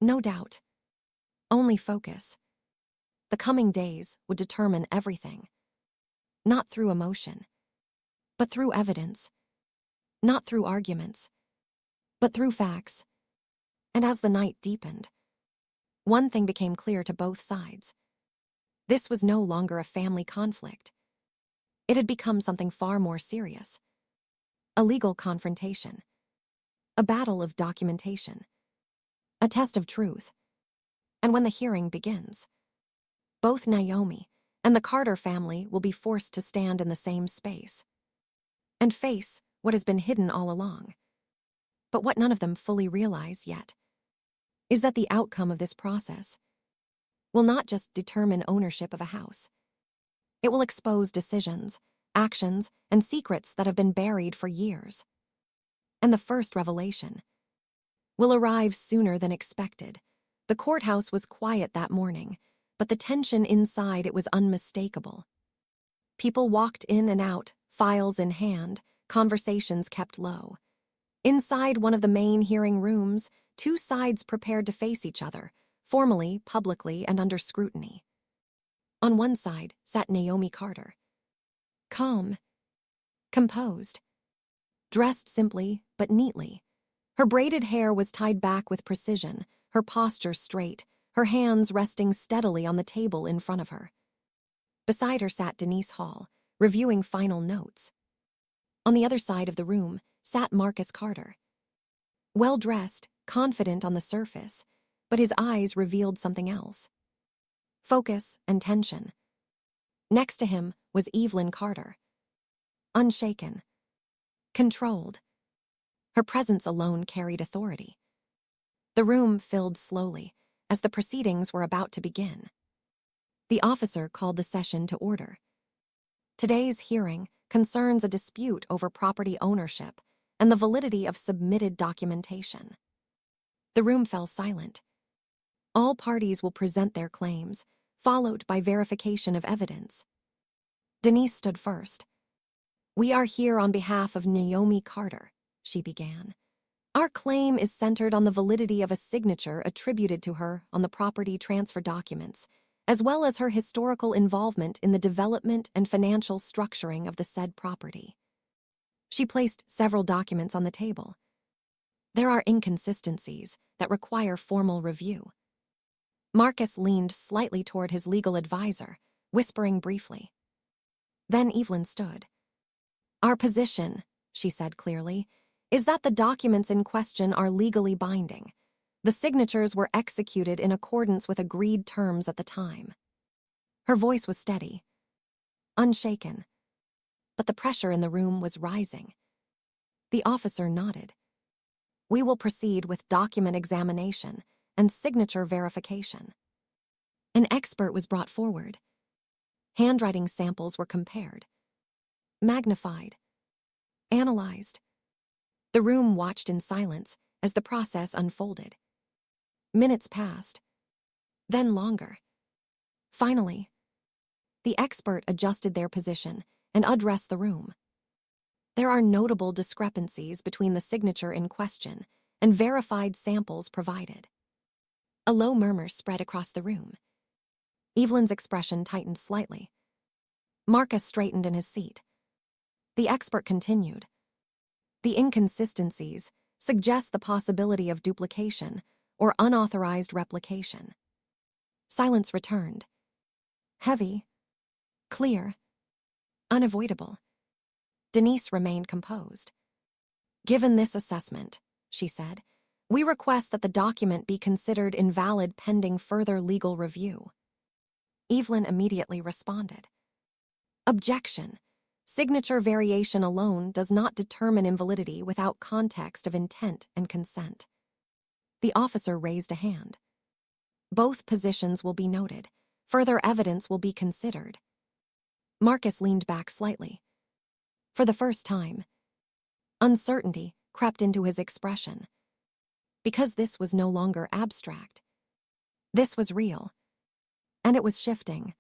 No doubt. Only focus. The coming days would determine everything. Not through emotion, but through evidence. Not through arguments, but through facts. And as the night deepened, one thing became clear to both sides. This was no longer a family conflict. It had become something far more serious. A legal confrontation. A battle of documentation. A test of truth. And when the hearing begins, both Naomi and the Carter family will be forced to stand in the same space and face what has been hidden all along. But what none of them fully realize yet is that the outcome of this process will not just determine ownership of a house. It will expose decisions, actions, and secrets that have been buried for years. And the first revelation will arrive sooner than expected. The courthouse was quiet that morning, but the tension inside it was unmistakable. People walked in and out, files in hand, conversations kept low. Inside one of the main hearing rooms, two sides prepared to face each other, formally, publicly, and under scrutiny. On one side sat Naomi Carter. Calm, composed, dressed simply but neatly. Her braided hair was tied back with precision, her posture straight, her hands resting steadily on the table in front of her. Beside her sat Denise Hall, reviewing final notes. On the other side of the room sat Marcus Carter. Well-dressed, confident on the surface, but his eyes revealed something else. Focus and tension. Next to him was Evelyn Carter. Unshaken. Controlled. Her presence alone carried authority. The room filled slowly as the proceedings were about to begin. The officer called the session to order. Today's hearing concerns a dispute over property ownership and the validity of submitted documentation. The room fell silent. All parties will present their claims, followed by verification of evidence. Denise stood first. "We are here on behalf of Naomi Carter," she began. "Our claim is centered on the validity of a signature attributed to her on the property transfer documents, as well as her historical involvement in the development and financial structuring of the said property." She placed several documents on the table. "There are inconsistencies that require formal review." Marcus leaned slightly toward his legal advisor, whispering briefly. Then Evelyn stood. "Our position," she said clearly, "is that the documents in question are legally binding. The signatures were executed in accordance with agreed terms at the time." Her voice was steady, unshaken, but the pressure in the room was rising. The officer nodded. "We will proceed with document examination and signature verification." An expert was brought forward. Handwriting samples were compared, magnified, analyzed. The room watched in silence as the process unfolded. Minutes passed, then longer. Finally, the expert adjusted their position and addressed the room. "There are notable discrepancies between the signature in question and verified samples provided." A low murmur spread across the room. Evelyn's expression tightened slightly. Marcus straightened in his seat. The expert continued. "The inconsistencies suggest the possibility of duplication or unauthorized replication." Silence returned. Heavy, clear, unavoidable. Denise remained composed. "Given this assessment," she said, We request that the document be considered invalid pending further legal review. Evelyn immediately responded. Objection. Signature variation alone does not determine invalidity without context of intent and consent. The officer raised a hand. Both positions will be noted. Further evidence will be considered. Marcus leaned back slightly. For the first time, uncertainty crept into his expression. Because this was no longer abstract. This was real. And it was shifting.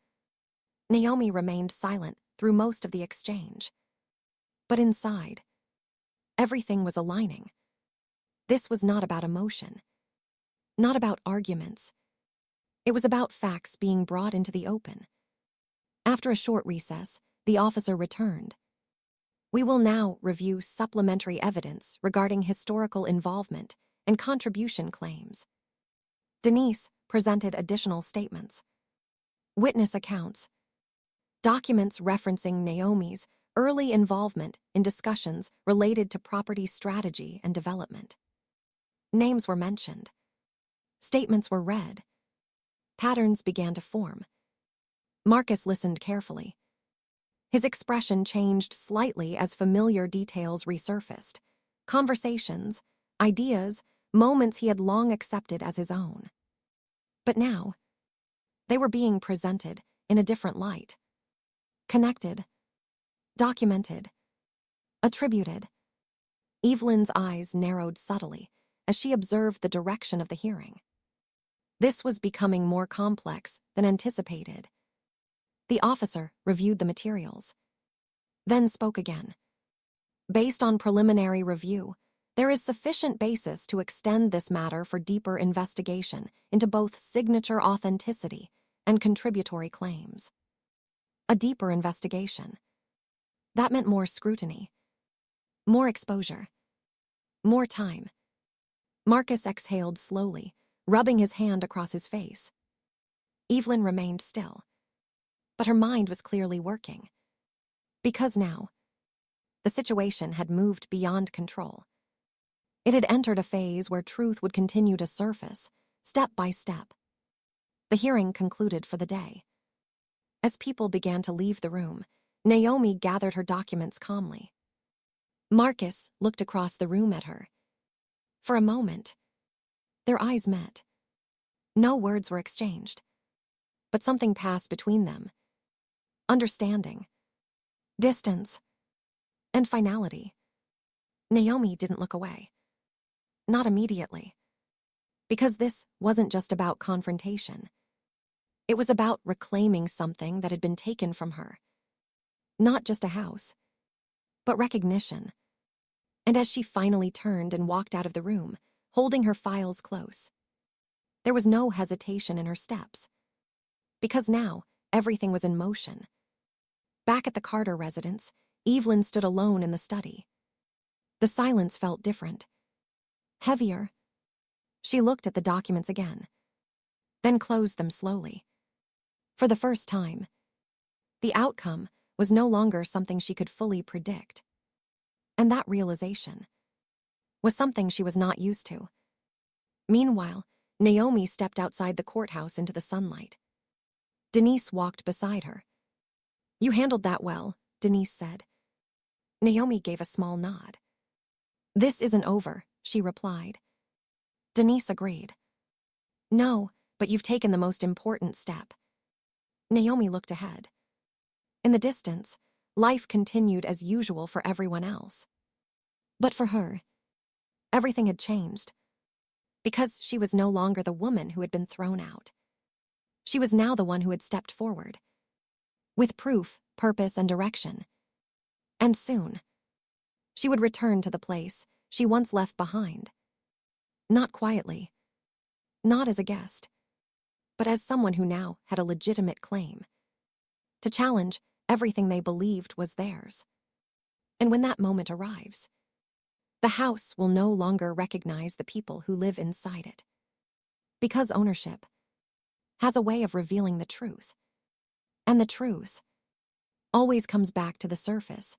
Naomi remained silent through most of the exchange. But inside, everything was aligning. This was not about emotion. Not about arguments. It was about facts being brought into the open. After a short recess, the officer returned. We will now review supplementary evidence regarding historical involvement and contribution claims. Denise presented additional statements. Witness accounts. Documents referencing Naomi's early involvement in discussions related to property strategy and development. Names were mentioned. Statements were read. Patterns began to form. Marcus listened carefully. His expression changed slightly as familiar details resurfaced. Conversations, ideas, moments he had long accepted as his own. But now, they were being presented in a different light. Connected. Documented. Attributed. Evelyn's eyes narrowed subtly as she observed the direction of the hearing. This was becoming more complex than anticipated. The officer reviewed the materials, then spoke again. Based on preliminary review, there is sufficient basis to extend this matter for deeper investigation into both signature authenticity and contributory claims. A deeper investigation. That meant more scrutiny, more exposure, more time. Marcus exhaled slowly, rubbing his hand across his face. Evelyn remained still, but her mind was clearly working. Because now, the situation had moved beyond control. It had entered a phase where truth would continue to surface, step by step. The hearing concluded for the day. As people began to leave the room, Naomi gathered her documents calmly. Marcus looked across the room at her. For a moment, their eyes met. No words were exchanged, but something passed between them. Understanding, distance, and finality. Naomi didn't look away. Not immediately. Because this wasn't just about confrontation. It was about reclaiming something that had been taken from her. Not just a house, but recognition. And as she finally turned and walked out of the room, holding her files close, there was no hesitation in her steps. Because now, everything was in motion. Back at the Carter residence, Evelyn stood alone in the study. The silence felt different. Heavier. She looked at the documents again, then closed them slowly. For the first time, the outcome was no longer something she could fully predict. And that realization was something she was not used to. Meanwhile, Naomi stepped outside the courthouse into the sunlight. Denise walked beside her. "You handled that well," Denise said. Naomi gave a small nod. "This isn't over," she replied. Denise agreed. "No, but you've taken the most important step." Naomi looked ahead. In the distance, life continued as usual for everyone else. But for her, everything had changed. Because she was no longer the woman who had been thrown out. She was now the one who had stepped forward. With proof, purpose, and direction. And soon, she would return to the place she once left behind. Not quietly. Not as a guest. But as someone who now had a legitimate claim. To challenge everything they believed was theirs. And when that moment arrives, the house will no longer recognize the people who live inside it. Because ownership has a way of revealing the truth. And the truth always comes back to the surface